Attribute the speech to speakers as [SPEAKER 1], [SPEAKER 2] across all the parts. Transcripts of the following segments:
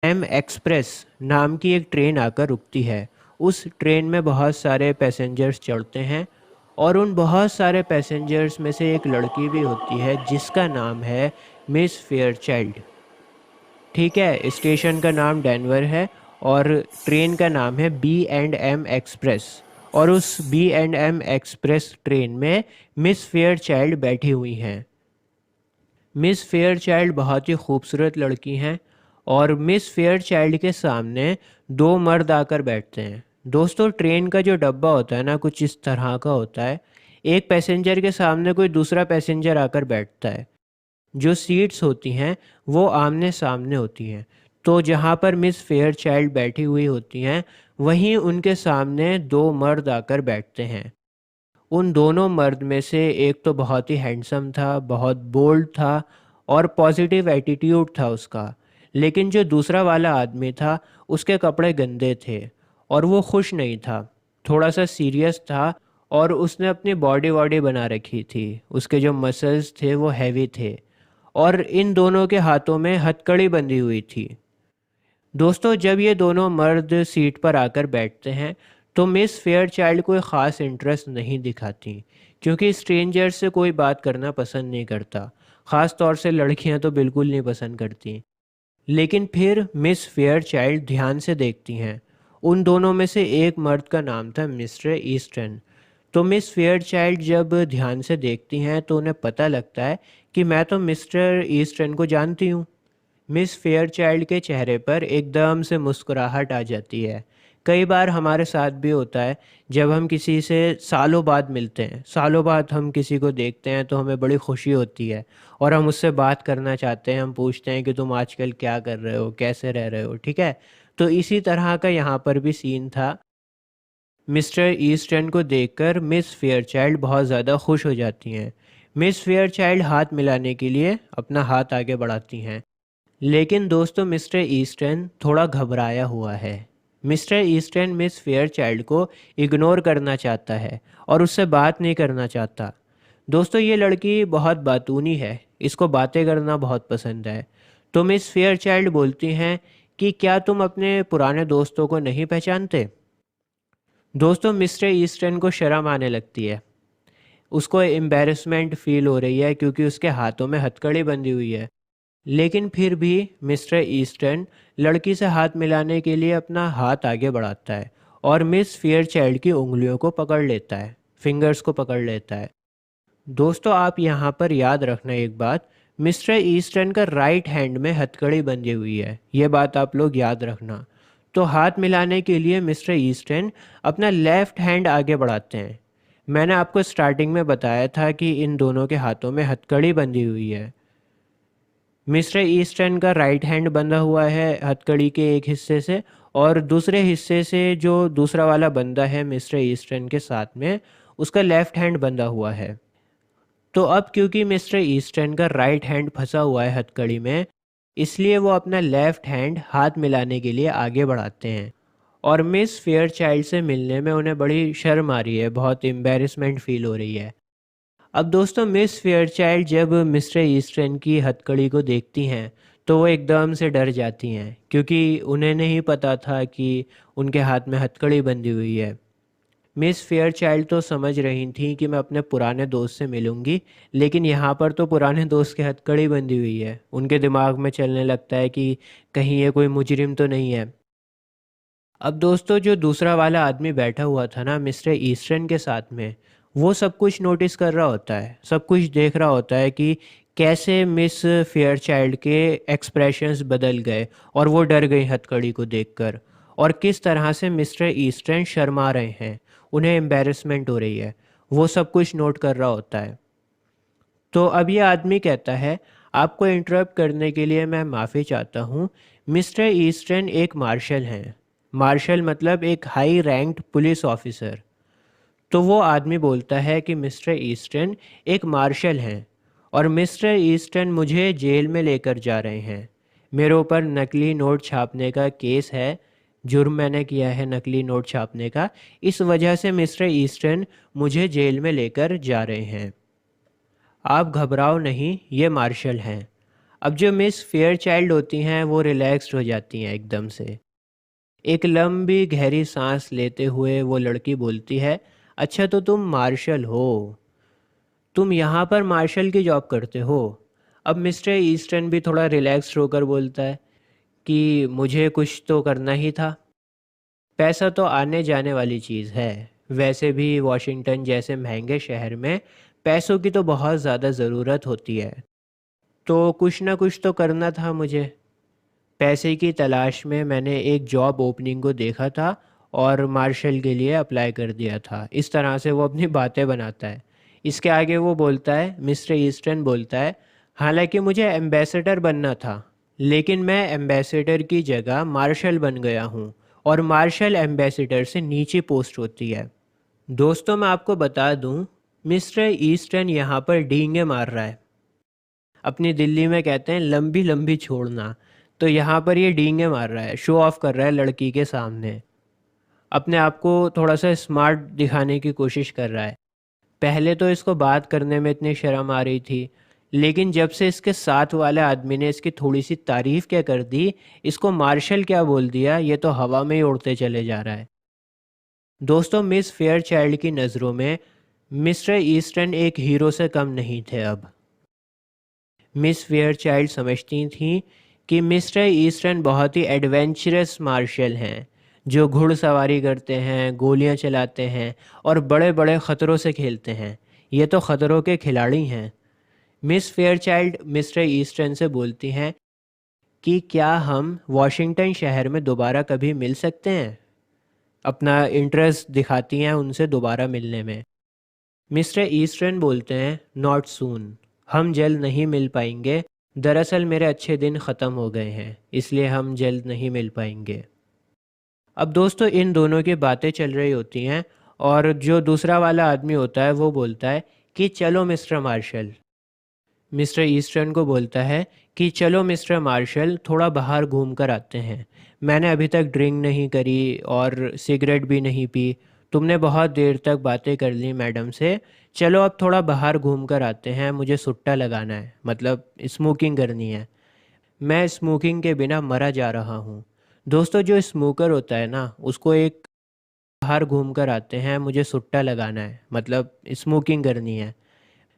[SPEAKER 1] M express नाम की एक ट्रेन आकर रुकती है। उस ट्रेन में बहुत सारे पैसेंजर्स चढ़ते हैं और उन बहुत सारे पैसेंजर्स में से एक लड़की भी होती है जिसका नाम है मिस फेयरचाइल्ड। ठीक है, स्टेशन का नाम डेनवर है और ट्रेन का नाम है B&M एक्सप्रेस। और उस B&M एक्सप्रेस ट्रेन में मिस फेयरचाइल्ड बैठी हुई हैं। मिस फेयरचाइल्ड बहुत ही खूबसूरत लड़की हैं और मिस फेयरचाइल्ड के सामने दो मर्द आकर बैठते हैं। दोस्तों, ट्रेन का जो डब्बा होता है ना, कुछ इस तरह का होता है। एक पैसेंजर के सामने कोई दूसरा पैसेंजर आकर बैठता है। जो सीट्स होती हैं वो आमने सामने होती हैं। तो जहाँ पर मिस फेयरचाइल्ड बैठी हुई होती हैं, वहीं उनके सामने दो मर्द आकर बैठते हैं। उन दोनों मर्द में से एक तो बहुत ही हैंडसम था, बहुत बोल्ड था और पॉजिटिव एटीट्यूड था उसका। लेकिन जो दूसरा वाला आदमी था, उसके कपड़े गंदे थे और वो खुश नहीं था, थोड़ा सा सीरियस था और उसने अपनी बॉडी वॉडी बना रखी थी। उसके जो मसल्स थे वो हैवी थे और इन दोनों के हाथों में हथकड़ी बंधी हुई थी। दोस्तों, जब ये दोनों मर्द सीट पर आकर बैठते हैं तो मिस फेयरचाइल्ड कोई ख़ास इंटरेस्ट नहीं दिखाती, क्योंकि स्ट्रेंजर से कोई बात करना पसंद नहीं करता। ख़ास तौर से लड़कियां तो बिल्कुल नहीं पसंद करती। लेकिन फिर मिस फेयरचाइल्ड ध्यान से देखती हैं। उन दोनों में से एक मर्द का नाम था मिस्टर ईस्टन। तो मिस फेयरचाइल्ड जब ध्यान से देखती हैं तो उन्हें पता लगता है कि मैं तो मिस्टर ईस्टन को जानती हूँ। मिस फेयरचाइल्ड के चेहरे पर एकदम से मुस्कुराहट आ जाती है। कई बार हमारे साथ भी होता है, जब हम किसी से सालों बाद मिलते हैं, सालों बाद हम किसी को देखते हैं तो हमें बड़ी खुशी होती है और हम उससे बात करना चाहते हैं। हम पूछते हैं कि तुम आजकल क्या कर रहे हो, कैसे रह रहे हो, ठीक है। तो इसी तरह का यहाँ पर भी सीन था। मिस्टर ईस्टर्न को देखकर मिस फेयरचाइल्ड बहुत ज़्यादा खुश हो जाती हैं। मिस फेयरचाइल्ड हाथ मिलाने के लिए अपना हाथ आगे बढ़ाती हैं। लेकिन दोस्तों, मिस्टर ईस्टर्न थोड़ा घबराया हुआ है। मिस्टर ईस्टर्न मिस फेयरचाइल्ड को इग्नोर करना चाहता है और उससे बात नहीं करना चाहता। दोस्तों, ये लड़की बहुत बातूनी है, इसको बातें करना बहुत पसंद है। तो मिस फेयरचाइल्ड बोलती हैं कि क्या तुम अपने पुराने दोस्तों को नहीं पहचानते। दोस्तों, मिस्टर ईस्टर्न को शर्म आने लगती है। उसको एम्बैरेसमेंट फील हो रही है क्योंकि उसके हाथों में हथकड़ी बंधी हुई है। लेकिन फिर भी मिस्टर ईस्टर्न लड़की से हाथ मिलाने के लिए अपना हाथ आगे बढ़ाता है और मिस फेयरचाइल्ड की उंगलियों को पकड़ लेता है, फिंगर्स को पकड़ लेता है। दोस्तों, आप यहाँ पर याद रखना एक बात, मिस्टर ईस्टर्न का राइट हैंड में हथकड़ी बंधी हुई है, ये बात आप लोग याद रखना। तो हाथ मिलाने के लिए मिस्टर ईस्टर्न अपना लेफ्ट हैंड आगे बढ़ाते हैं। मैंने आपको स्टार्टिंग में बताया था कि इन दोनों के हाथों में हथकड़ी बंधी हुई है। मिस्टर ईस्टर्न का राइट हैंड बंधा हुआ है हथकड़ी के एक हिस्से से और दूसरे हिस्से से जो दूसरा वाला बंदा है मिस्टर ईस्टर्न के साथ में, उसका लेफ्ट हैंड बंधा हुआ है। तो अब क्योंकि मिस्टर ईस्टर्न का राइट हैंड फंसा हुआ है हथकड़ी में, इसलिए वो अपना लेफ्ट हैंड हाथ मिलाने के लिए आगे बढ़ाते हैं और मिस फेयरचाइल्ड से मिलने में उन्हें बड़ी शर्म आ रही है, बहुत एम्बैरेसमेंट फील हो रही है। अब दोस्तों, मिस फेयरचाइल्ड जब मिस्टर ईस्टर्न की हथकड़ी को देखती हैं तो वो एकदम से डर जाती हैं, क्योंकि उन्हें नहीं पता था कि उनके हाथ में हथकड़ी बंधी हुई है। मिस फेयरचाइल्ड तो समझ रही थी कि मैं अपने पुराने दोस्त से मिलूंगी, लेकिन यहाँ पर तो पुराने दोस्त की हथकड़ी बंधी हुई है। उनके दिमाग में चलने लगता है कि कहीं ये कोई मुजरिम तो नहीं है। अब दोस्तों, जो दूसरा वाला आदमी बैठा हुआ था ना मिस्टर ईस्टर्न के साथ में, वो सब कुछ नोटिस कर रहा होता है, सब कुछ देख रहा होता है कि कैसे मिस फेयरचाइल्ड के एक्सप्रेशंस बदल गए और वो डर गई हथकड़ी को देखकर, और किस तरह से मिस्टर ईस्टर्न शर्मा रहे हैं, उन्हें एम्बैरेसमेंट हो रही है। वो सब कुछ नोट कर रहा होता है। तो अब ये आदमी कहता है, आपको इंटरप्ट करने के लिए मैं माफ़ी चाहता हूँ। मिस्टर ईस्टर्न एक मार्शल हैं। मार्शल मतलब एक हाई रैंक्ड पुलिस ऑफिसर। तो वो आदमी बोलता है कि मिस्टर ईस्टर्न एक मार्शल हैं और मिस्टर ईस्टर्न मुझे जेल में लेकर जा रहे हैं। मेरे ऊपर नकली नोट छापने का केस है, जुर्म मैंने किया है नकली नोट छापने का। इस वजह से मिस्टर ईस्टर्न मुझे जेल में लेकर जा रहे हैं। आप घबराओ नहीं, ये मार्शल हैं। अब जो मिस फेयर चाइल्ड होती हैं वो रिलैक्स्ड हो जाती हैं एकदम से। एक लंबी गहरी सांस लेते हुए वो लड़की बोलती है, अच्छा तो तुम मार्शल हो, तुम यहाँ पर मार्शल की जॉब करते हो। अब मिस्टर ईस्टर्न भी थोड़ा रिलैक्स्ड होकर बोलता है कि मुझे कुछ तो करना ही था, पैसा तो आने जाने वाली चीज़ है। वैसे भी वॉशिंगटन जैसे महंगे शहर में पैसों की तो बहुत ज़्यादा ज़रूरत होती है, तो कुछ ना कुछ तो करना था मुझे। पैसे की तलाश में मैंने एक जॉब ओपनिंग को देखा था और मार्शल के लिए अप्लाई कर दिया था। इस तरह से वो अपनी बातें बनाता है। इसके आगे वो बोलता है, मिस्टर ईस्टर्न बोलता है, हालांकि मुझे एम्बेसडर बनना था, लेकिन मैं एम्बेसडर की जगह मार्शल बन गया हूँ, और मार्शल एम्बेसडर से नीचे पोस्ट होती है। दोस्तों मैं आपको बता दूँ, मिस्टर ईस्टर्न यहाँ पर डींगे मार रहा है। अपनी दिल्ली में कहते हैं लंबी लंबी छोड़ना, तो यहाँ पर ये डींगे मार रहा है, शो ऑफ कर रहा है लड़की के सामने, अपने आप को थोड़ा सा स्मार्ट दिखाने की कोशिश कर रहा है। पहले तो इसको बात करने में इतनी शर्म आ रही थी, लेकिन जब से इसके साथ वाले आदमी ने इसकी थोड़ी सी तारीफ क्या कर दी, इसको मार्शल क्या बोल दिया, ये तो हवा में ही उड़ते चले जा रहा है। दोस्तों मिस फेयर चाइल्ड की नज़रों में मिस्टर ईस्टर्न एक हीरो से कम नहीं थे। अब मिस फेयरचाइल्ड समझती थीं कि मिस्टर ईस्टर्न बहुत ही एडवेंचरस मार्शल हैं, जो घुड़सवारी करते हैं, गोलियां चलाते हैं और बड़े बड़े ख़तरों से खेलते हैं। ये तो ख़तरों के खिलाड़ी हैं। मिस फेयरचाइल्ड मिस्टर ईस्टर्न से बोलती हैं कि क्या हम वॉशिंगटन शहर में दोबारा कभी मिल सकते हैं। अपना इंटरेस्ट दिखाती हैं उनसे दोबारा मिलने में। मिस्टर ईस्टर्न बोलते हैं, नॉट सून, हम जल्द नहीं मिल पाएंगे। दरअसल मेरे अच्छे दिन ख़त्म हो गए हैं, इसलिए हम जल्द नहीं मिल पाएंगे। अब दोस्तों इन दोनों की बातें चल रही होती हैं, और जो दूसरा वाला आदमी होता है वो बोलता है कि चलो मिस्टर मार्शल। मिस्टर ईस्टर्न को बोलता है कि चलो मिस्टर मार्शल, थोड़ा बाहर घूम कर आते हैं। मैंने अभी तक ड्रिंक नहीं करी और सिगरेट भी नहीं पी। तुमने बहुत देर तक बातें कर ली मैडम से। चलो अब थोड़ा बाहर घूम कर आते हैं, मुझे सुट्टा लगाना है, मतलब स्मोकिंग करनी है। मैं स्मोकिंग के बिना मरा जा रहा हूँ। दोस्तों जो स्मोकर होता है ना, उसको एक बाहर घूम कर आते हैं, मुझे सुट्टा लगाना है, मतलब स्मोकिंग करनी है।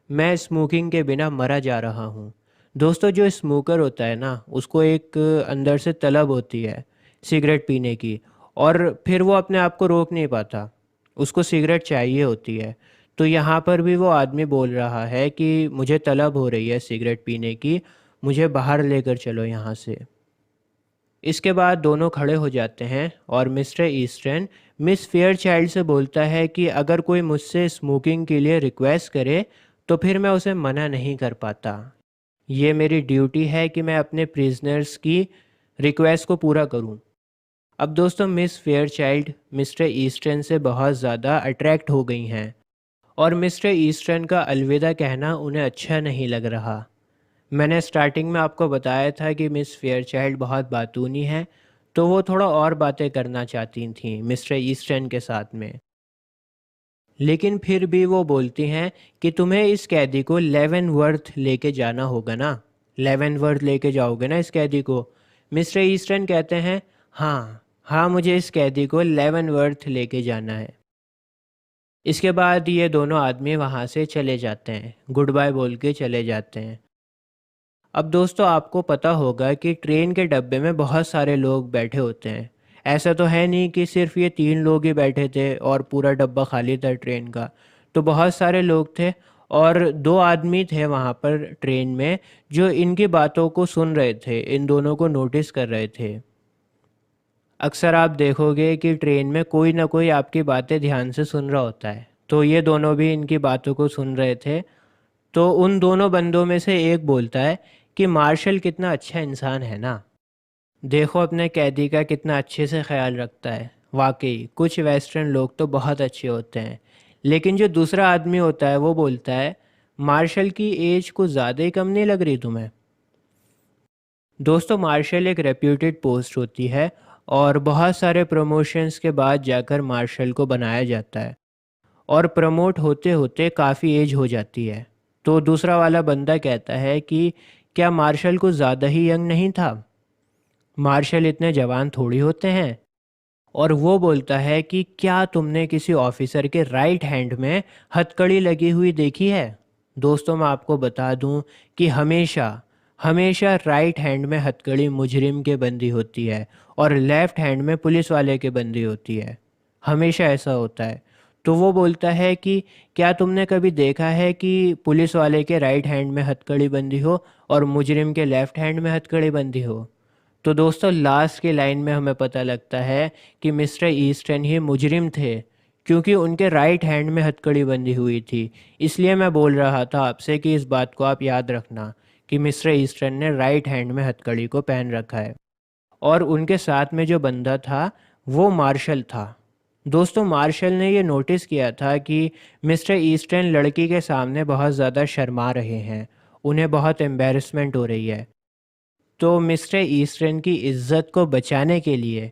[SPEAKER 1] मैं स्मोकिंग के बिना मरा जा रहा हूँ। दोस्तों जो स्मोकर होता है ना, उसको एक अंदर से तलब होती है सिगरेट पीने की, और फिर वो अपने आप को रोक नहीं पाता, उसको सिगरेट चाहिए होती है। तो यहाँ पर भी वो आदमी बोल रहा है कि मुझे तलब हो रही है सिगरेट पीने की, मुझे बाहर लेकर चलो यहाँ से। इसके बाद दोनों खड़े हो जाते हैं और मिस्टर ईस्टर्न मिस फेयरचाइल्ड से बोलता है कि अगर कोई मुझसे स्मोकिंग के लिए रिक्वेस्ट करे तो फिर मैं उसे मना नहीं कर पाता। ये मेरी ड्यूटी है कि मैं अपने प्रिजनर्स की रिक्वेस्ट को पूरा करूं। अब दोस्तों मिस फेयरचाइल्ड मिस्टर ईस्टर्न से बहुत ज़्यादा अट्रैक्ट हो गई हैं, और मिस्टर ईस्टर्न का अलविदा कहना उन्हें अच्छा नहीं लग रहा। मैंने स्टार्टिंग में आपको बताया था कि मिस फेयरचाइल्ड बहुत बातूनी है, तो वो थोड़ा और बातें करना चाहती थीं मिस्टर ईस्टर्न के साथ में। लेकिन फिर भी वो बोलती हैं कि तुम्हें इस कैदी को लेवनवर्थ लेके जाना होगा ना, लेवनवर्थ लेके जाओगे ना इस कैदी को। मिस्टर ईस्टर्न कहते हैं, हाँ हाँ मुझे इस कैदी को लेवनवर्थ लेके जाना है। इसके बाद ये दोनों आदमी वहाँ से चले जाते हैं, गुड बाय बोल के चले जाते हैं। अब दोस्तों आपको पता होगा कि ट्रेन के डब्बे में बहुत सारे लोग बैठे होते हैं। ऐसा तो है नहीं कि सिर्फ ये 3 लोग ही बैठे थे और पूरा डब्बा खाली था ट्रेन का, तो बहुत सारे लोग थे। और 2 आदमी थे वहाँ पर ट्रेन में जो इनकी बातों को सुन रहे थे, इन दोनों को नोटिस कर रहे थे। अक्सर आप देखोगे कि ट्रेन में कोई ना कोई आपकी बातें ध्यान से सुन रहा होता है, तो ये दोनों भी इनकी बातों को सुन रहे थे। तो उन दोनों बंदों में से एक बोलता है कि मार्शल कितना अच्छा इंसान है ना, देखो अपने कैदी का कितना अच्छे से ख्याल रखता है। वाकई कुछ वेस्टर्न लोग तो बहुत अच्छे होते हैं। लेकिन जो दूसरा आदमी होता है वो बोलता है, मार्शल की एज कुछ ज़्यादा ही कम नहीं लग रही तुम्हें। दोस्तों मार्शल एक रेप्यूटेड पोस्ट होती है, और बहुत सारे प्रमोशंस के बाद जाकर मार्शल को बनाया जाता है, और प्रमोट होते होते काफ़ी एज हो जाती है। तो दूसरा वाला बंदा कहता है कि क्या मार्शल कुछ ज़्यादा ही यंग नहीं था? मार्शल इतने जवान थोड़ी होते हैं। और वो बोलता है कि क्या तुमने किसी ऑफिसर के राइट हैंड में हथकड़ी लगी हुई देखी है? दोस्तों, मैं आपको बता दूं कि हमेशा हमेशा राइट हैंड में हथकड़ी मुजरिम के बंदी होती है और लेफ्ट हैंड में पुलिस वाले के बंदी होती है। हमेशा ऐसा होता है। तो वो बोलता है कि क्या तुमने कभी देखा है कि पुलिस वाले के राइट हैंड में हथकड़ी बंदी हो और मुजरिम के लेफ्ट हैंड में हथकड़ी बंदी हो? तो दोस्तों, लास्ट की लाइन में हमें पता लगता है कि मिस्टर ईस्टर्न ही मुजरिम थे, क्योंकि उनके राइट हैंड में हथकड़ी बंधी हुई थी। इसलिए मैं बोल रहा था आपसे कि इस बात को आप याद रखना कि मिस्टर ईस्टर्न ने राइट हैंड में हथकड़ी को पहन रखा है। और उनके साथ में जो बंदा था वो मार्शल था। दोस्तों, मार्शल ने ये नोटिस किया था कि मिस्टर ईस्टर्न लड़की के सामने बहुत ज़्यादा शर्मा रहे हैं, उन्हें बहुत एम्बेरसमेंट हो रही है। तो मिस्टर ईस्टर्न की इज्जत को बचाने के लिए